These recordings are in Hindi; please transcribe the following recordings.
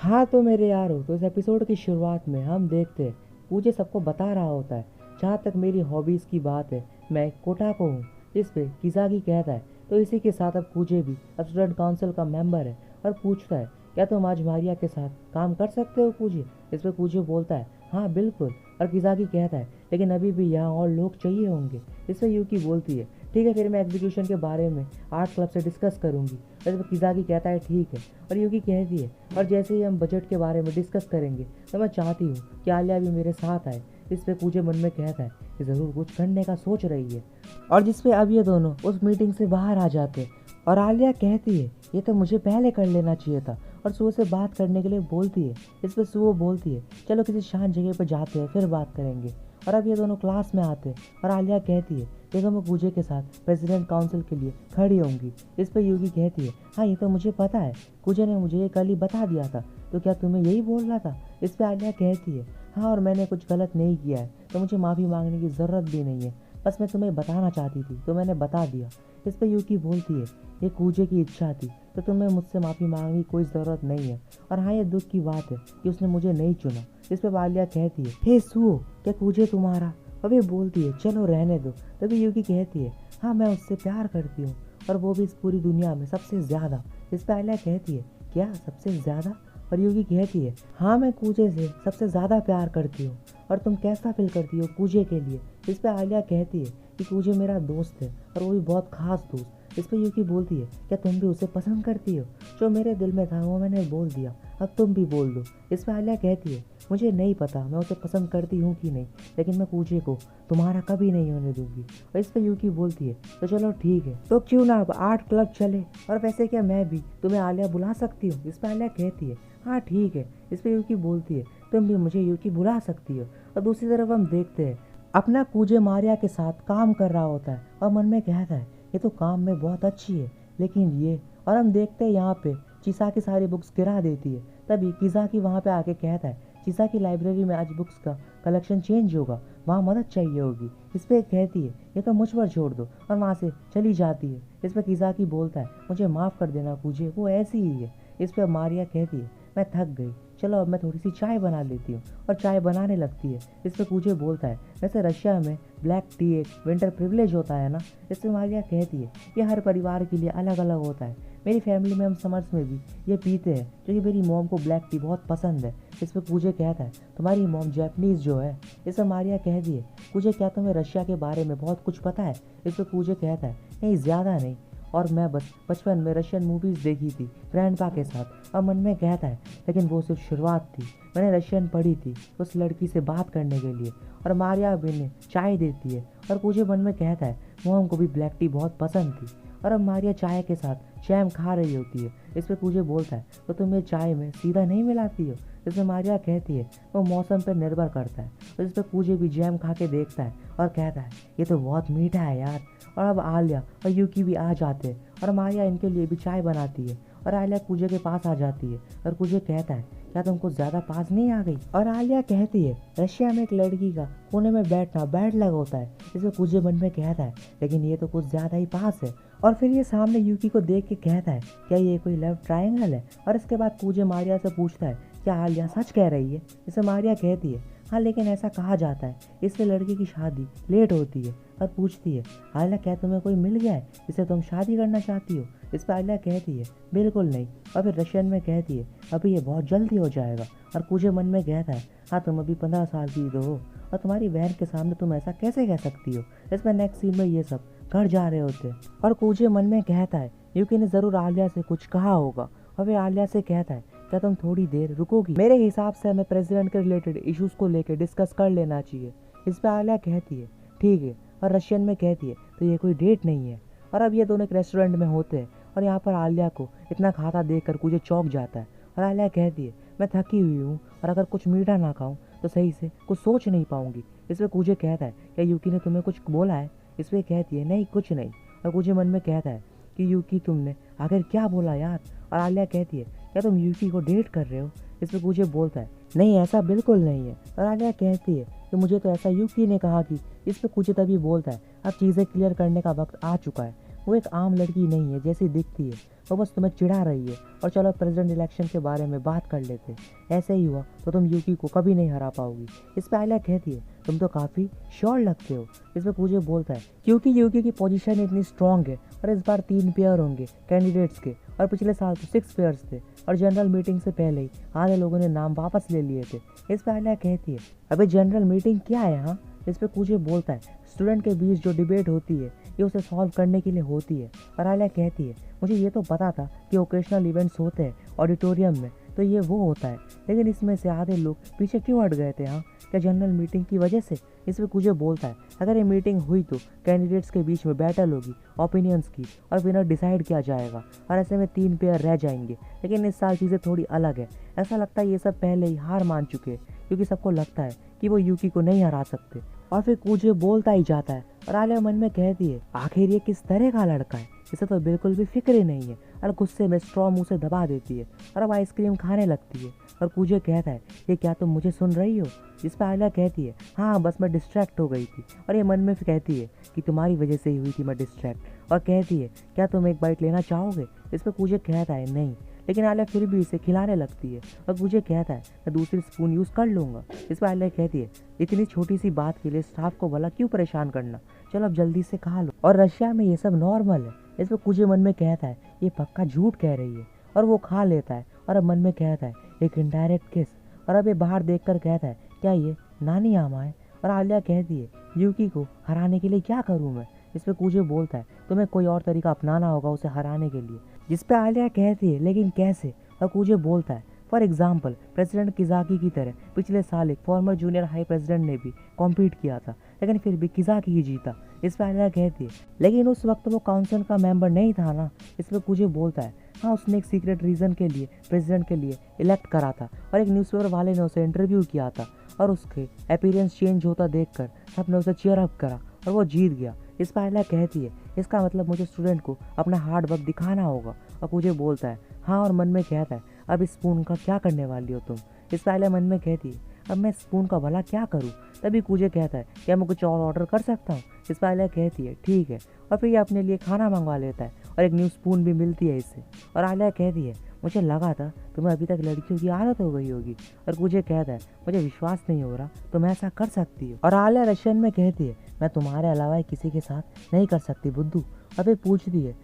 हाँ तो मेरे यारो, तो इस एपिसोड की शुरुआत में हम देखते हैं पूजे सबको बता रहा होता है। जहाँ तक मेरी हॉबीज़ की बात है, मैं कोटाको हूँ। इस पे किजागी कहता है तो इसी के साथ अब पूजे भी अब स्टूडेंट काउंसिल का मेंबर है और पूछता है क्या तुम आज मारिया के साथ काम कर सकते हो पूजे। इस पे पूजे बोलता है हाँ बिल्कुल। और किजागी कहता है लेकिन अभी भी यहाँ और लोग चाहिए होंगे। इस पे यूकी बोलती है ठीक है, फिर मैं एग्जीक्यूशन के बारे में आर्ट क्लब से डिस्कस करूँगी। इस पर किजागी कहता है ठीक है। और यूकी कहती है और जैसे ही हम बजट के बारे में डिस्कस करेंगे तो मैं चाहती हूँ कि आलिया भी मेरे साथ आए। इस पे पूजे मन में कहता है कि ज़रूर कुछ करने का सोच रही है। और जिस पे अब ये दोनों उस मीटिंग से बाहर आ जाते हैं और आलिया कहती है ये तो मुझे पहले कर लेना चाहिए था, और सुओ से बात करने के लिए बोलती है। इस पे सुओ बोलती है चलो किसी शांत जगह पर जाते हैं फिर बात करेंगे। और अब ये दोनों क्लास में आते हैं और आलिया कहती है देखो मैं पूजे के साथ प्रेसिडेंट काउंसिल के लिए खड़ी होंगी। इस पर यूगी कहती है हाँ ये तो मुझे पता है, पूजे ने मुझे ये कल ही बता दिया था, तो क्या तुम्हें यही बोलना था। इस पर आलिया कहती है हाँ और मैंने कुछ गलत नहीं किया है तो मुझे माफ़ी मांगने की ज़रूरत भी नहीं है, बस मैं तुम्हें बताना चाहती थी तो मैंने बता दिया। इस पर यूकी बोलती है ये कूजे की इच्छा थी तो तुम्हें मुझसे माफ़ी मांगने की कोई ज़रूरत नहीं है, और हाँ ये दुख की बात है कि उसने मुझे नहीं चुना। इस पर आलिया कहती है हे सुओ क्या कूजे तुम्हारा। अभी बोलती है चलो रहने दो। तभी यूकी कहती है हाँ मैं उससे प्यार करती हूँ और वो भी इस पूरी दुनिया में सबसे ज़्यादा। इस पर आलिया कहती है क्या सबसे ज़्यादा। और यूकी कहती है हाँ मैं कूजे से सबसे ज़्यादा प्यार करती हूँ। और तुम कैसा फील करती हो कूजे के लिए। इस पर आलिया कहती है कि कूजे मेरा दोस्त है और वो भी बहुत खास दोस्त। इस पर यूकी बोलती है क्या तुम भी उसे पसंद करती हो। जो मेरे दिल में था वो मैंने बोल दिया, अब तुम भी बोल दो। इस पर आलिया कहती है मुझे नहीं पता मैं उसे पसंद करती हूँ कि नहीं, लेकिन मैं कूजे को तुम्हारा कभी नहीं होने दूंगी। और इस पर यूकी बोलती है तो चलो ठीक है, तो क्यों ना अब आर्ट क्लब चले, और वैसे क्या मैं भी तुम्हें आलिया बुला सकती हूँ। इस पर आलिया कहती है हाँ ठीक है। इस पर यूकी बोलती है तुम भी मुझे यूकी बुला सकती हो। और दूसरी तरफ हम देखते हैं अपना कूजे मारिया के साथ काम कर रहा होता है और मन में कहता है ये तो काम में बहुत अच्छी है लेकिन ये। और हम देखते हैं यहाँ पे चिसा की सारी बुक्स गिरा देती है। तभी किजाकी वहाँ पे आके कहता है चिसा की लाइब्रेरी में आज बुक्स का कलेक्शन चेंज होगा, वहाँ मदद चाहिए होगी। इस पर कहती है ये तो मुझ पर छोड़ दो, और वहाँ से चली जाती है। इस पर किजाकी बोलता है मुझे माफ़ कर देना कूजे, वो ऐसी ही है। इस पर मारिया कहती है मैं थक गई, चलो अब मैं थोड़ी सी चाय बना लेती हूँ, और चाय बनाने लगती है। इस पर कूजे बोलता है वैसे रशिया में ब्लैक टी एक विंटर प्रिविलेज होता है ना। इस पर मारिया कहती है ये हर परिवार के लिए अलग अलग होता है, मेरी फैमिली में हम समर्स में भी ये पीते हैं क्योंकि मेरी मॉम को ब्लैक टी बहुत पसंद है। इस पर कूजे कहता है तुम्हारी मॉम जैपनीज़ जो है। इस पर मारिया कहती है कूजे क्या तुम्हें रशिया के बारे में बहुत कुछ पता है। इस पर कूजे कहता है नहीं ज़्यादा नहीं, और मैं बस बचपन में रशियन मूवीज़ देखी थी ग्रैंडपा के साथ। और मन में कहता है लेकिन वो सिर्फ शुरुआत थी, मैंने रशियन पढ़ी थी उस लड़की से बात करने के लिए। और मारिया भी ने चाय देती है और मुझे मन में कहता है मोम को भी ब्लैक टी बहुत पसंद थी। और अब मारिया चाय के साथ जैम खा रही होती है। इस पर पूजे बोलता है तो तुम ये चाय में सीधा नहीं मिलाती हो। इसमें मारिया कहती है वो मौसम पर निर्भर करता है। तो इस पर पूजे भी जैम खा के देखता है और कहता है ये तो बहुत मीठा है यार। और अब आलिया और यूकी भी आ जाते हैं और मारिया इनके लिए भी चाय बनाती है। और आलिया कूजे के पास आ जाती है और कूजे कहता है क्या तुम कुछ ज़्यादा पास नहीं आ गई। और आलिया कहती है रशिया में एक लड़की का कोने में बैठना बैड लग होता है। इसमें कूजे मन में कहता है लेकिन ये तो कुछ ज़्यादा ही पास है। और फिर ये सामने यूकी को देख के कहता है क्या ये कोई लव ट्रायंगल है। और इसके बाद कूजे मारिया से पूछता है क्या आलिया सच कह रही है। इसे मारिया कहती है हाँ लेकिन ऐसा कहा जाता है इससे लड़की की शादी लेट होती है। और पूछती है आलिया क्या तुम्हें कोई मिल गया है जिससे तुम शादी करना चाहती हो। इस पर आलिया कहती है बिल्कुल नहीं। और फिर रशियन में कहती है अभी ये बहुत जल्दी हो जाएगा। और कूजे मन में कहता है हाँ तुम अभी 15 साल की तो हो और तुम्हारी बहन के सामने तुम ऐसा कैसे कह सकती हो। इसमें नेक्स्ट सीन में ये सब घर जा रहे होते हैं और कूजे मन में कहता है यूकी ने ज़रूर आलिया से कुछ कहा होगा। और फिर आलिया से कहता है क्या तुम थोड़ी देर रुकोगी, मेरे हिसाब से हमें प्रेसिडेंट के रिलेटेड इश्यूज़ को लेकर डिस्कस कर लेना चाहिए। इस पर आलिया कहती है ठीक है। और रशियन में कहती है तो ये कोई डेट नहीं है। और अब ये दोनों एक रेस्टोरेंट में होते हैं और यहाँ पर आलिया को इतना खाता देखकर कूजे चौंक जाता है। और आलिया कहती है मैं थकी हुई हूँ और अगर कुछ मीठा ना खाऊं तो सही से कुछ सोच नहीं पाऊंगी। इस पर कूजे कहता है क्या यूकी ने तुम्हें कुछ बोला है। इस पर कहती है नहीं कुछ नहीं। और कूजे मन में कहता है कि यूकी तुमने आखिर क्या बोला यार। और आलिया कहती है क्या तुम यूकी को डेट कर रहे हो। इस पर कूजे बोलता है नहीं ऐसा बिल्कुल नहीं है। और आलिया कहती है कि मुझे तो ऐसा यूकी ने कहा कि। इस पर कूजे तभी बोलता है अब चीज़ें क्लियर करने का वक्त आ चुका है। वो एक आम लड़की नहीं है जैसी दिखती है, वो बस तुम्हें चिढ़ा रही है। और चलो प्रेसिडेंट इलेक्शन के बारे में बात कर लेते। ऐसे ही हुआ तो तुम यूकी को कभी नहीं हरा पाओगी। इस पे आलिया कहती है तुम तो काफ़ी श्योर लगते हो। इस पे पूजे बोलता है क्योंकि यूकी की पोजीशन इतनी स्ट्रांग है और इस बार 3 पेयर होंगे कैंडिडेट्स के, और पिछले साल तो 6 पेयर्स थे और जनरल मीटिंग से पहले ही आधे लोगों ने नाम वापस ले लिए थे। इस पे आलिया कहती है अबे जनरल मीटिंग क्या है हाँ। इस पे पूजे बोलता है स्टूडेंट के बीच जो डिबेट होती है ये उसे सॉल्व करने के लिए होती है। और आलिया कहती है मुझे ये तो पता था कि ओकेशनल इवेंट्स होते हैं ऑडिटोरियम में, तो ये वो होता है, लेकिन इसमें से आधे लोग पीछे क्यों हट गए थे हाँ, क्या जनरल मीटिंग की वजह से। इसमें कुछ बोलता है अगर ये मीटिंग हुई तो कैंडिडेट्स के बीच में बैटल होगी ओपिनियंस की और विनर डिसाइड किया जाएगा, और ऐसे में 3 पेयर रह जाएंगे। लेकिन इस साल चीज़ें थोड़ी अलग है, ऐसा लगता है ये सब पहले ही हार मान चुके हैं क्योंकि सबको लगता है कि वो यूकी को नहीं हरा सकते। और फिर कुछ बोलता ही जाता है और आलिया मन में कहती है आखिर ये किस तरह का लड़का है, इसे तो बिल्कुल भी फिक्र ही नहीं है। और गुस्से में स्ट्रॉ मुंह से दबा देती है और अब आइसक्रीम खाने लगती है। और पूजे कहता है ये क्या तुम मुझे सुन रही हो। इस पर आलिया कहती है हाँ बस मैं डिस्ट्रैक्ट हो गई थी। और ये मन में फिर कहती है कि तुम्हारी वजह से ही हुई थी मैं डिस्ट्रैक्ट। और कहती है क्या तुम एक बाइट लेना चाहोगे। इस पर पूजे कहता है नहीं, लेकिन आलिया फिर भी इसे खिलाने लगती है। और मुझे कहता है मैं दूसरी स्पून यूज़ कर लूँगा। इस पर आलिया कहती है इतनी छोटी सी बात के लिए स्टाफ को भला क्यों परेशान करना, चलो अब जल्दी से खा लो, और रशिया में ये सब नॉर्मल है। इस पर कुछ मन में कहता है ये पक्का झूठ कह रही है, और वो खा लेता है। और अब मन में कहता है एक इनडायरेक्ट किस, और अब ये बाहर देखकर कहता है क्या ये नानी आमा है। और आलिया कहती है यूकी को हराने के लिए क्या करूँ मैं। इस पर कुछ बोलता है तुम्हें कोई और तरीका अपनाना होगा उसे हराने के लिए। जिस पे आलिया कहती है लेकिन कैसे। और कुजे बोलता है फॉर एग्जाम्पल प्रेसिडेंट किजाकी की तरह पिछले साल एक फॉर्मर जूनियर हाई प्रेसिडेंट ने भी कॉम्पीट किया था, लेकिन फिर भी किजाकी ही जीता। इस पर आलिया कहती है लेकिन उस वक्त वो काउंसिल का मेंबर नहीं था ना। इस पर कुजे बोलता है हाँ उसने एक सीक्रेट रीज़न के लिए प्रेसिडेंट के लिए इलेक्ट करा था, और एक न्यूज़पेपर वाले ने उसे इंटरव्यू किया था और उसके अपीयरेंस चेंज होता देखकर सबने उसे चीयर अप करा और वो जीत गया। इस पर आलिया कहती है इसका मतलब मुझे स्टूडेंट को अपना हार्ड वर्क दिखाना होगा। और मुझे बोलता है हाँ, और मन में कहता है अब इस स्पून का क्या करने वाली हो तुम। इस पर आलिया मन में कहती है अब मैं स्पून का भला क्या करूँ। तभी कुजे कहता है क्या मैं कुछ और ऑर्डर कर सकता हूँ। इस पर आलिया कहती है ठीक है, और फिर ये अपने लिए खाना मंगवा लेता है और एक न्यू स्पून भी मिलती है इससे। और आलिया कहती है मुझे लगा था तुम्हें अभी तक लड़कियों की आदत हो गई होगी। और कुजे कहता है मुझे विश्वास नहीं हो रहा तुम ऐसा कर सकती हो। और आलिया रशियन में कहती है मैं तुम्हारे अलावा किसी के साथ नहीं कर सकती बुद्धू। और फिर पूछती है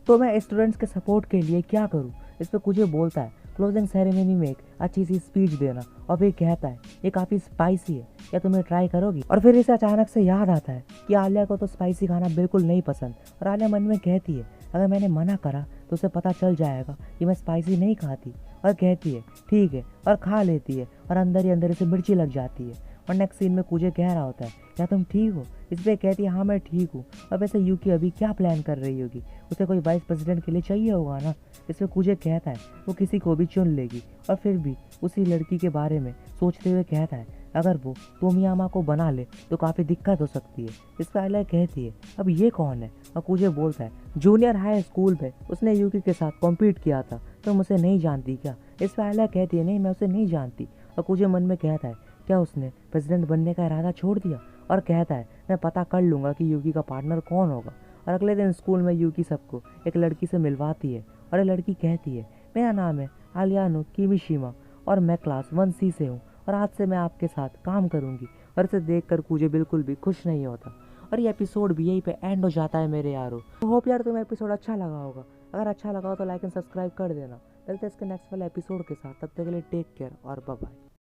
तो मैं स्टूडेंट्स के सपोर्ट के लिए क्या करूँ। इस पर कुछ बोलता है क्लोजिंग सेरेमनी में एक अच्छी सी स्पीच देना। और फिर कहता है ये काफ़ी स्पाइसी है, क्या तुम्हें ट्राई करोगी। और फिर इसे अचानक से याद आता है कि आलिया को तो स्पाइसी खाना बिल्कुल नहीं पसंद। और आलिया मन में कहती है अगर मैंने मना करा तो उसे पता चल जाएगा कि मैं स्पाइसी नहीं खाती। और कहती है ठीक है, और खा लेती है और अंदर ही अंदर इसे मिर्ची लग जाती है। और नेक्स्ट सीन में कुजे कह रहा होता है क्या तुम ठीक हो। इस पर कहती है हाँ मैं ठीक हूँ। और वैसे यूकी अभी क्या प्लान कर रही होगी, उसे कोई वाइस प्रेसिडेंट के लिए चाहिए होगा ना। इस पर कुजे कहता है वो किसी को भी चुन लेगी। और फिर भी उसी लड़की के बारे में सोचते हुए कहता है अगर वो तोमियामा को बना ले तो काफ़ी दिक्कत हो सकती है। इस पर आलिया कहती है अब ये कौन है। और कुजे बोलता है जूनियर हाई स्कूल में उसने यूकी के साथ कॉम्पीट किया था, तुम उसे नहीं जानती क्या। इस पर आलिया कहती है नहीं मैं उसे नहीं जानती। और कुजे मन में कहता है क्या उसने प्रेसिडेंट बनने का इरादा छोड़ दिया। और कहता है मैं पता कर लूँगा कि यूकी का पार्टनर कौन होगा। और अगले दिन स्कूल में यूकी सबको एक लड़की से मिलवाती है और ये लड़की कहती है मेरा नाम है आलियानो किमिशिमा और मैं क्लास 1C से हूँ और आज से मैं आपके साथ काम करूँगी। और इसे देख कर कुजे बिल्कुल भी खुश नहीं होता। और ये एपिसोड भी यहीं पे एंड हो जाता है मेरे यारों। तो होप यार तुम्हें एपिसोड अच्छा लगा होगा। अगर अच्छा लगा हो तो लाइक एंड सब्सक्राइब कर देना। मिलते हैं इसके नेक्स्ट वाले एपिसोड के साथ, तब तक के लिए टेक केयर और बाय बाय।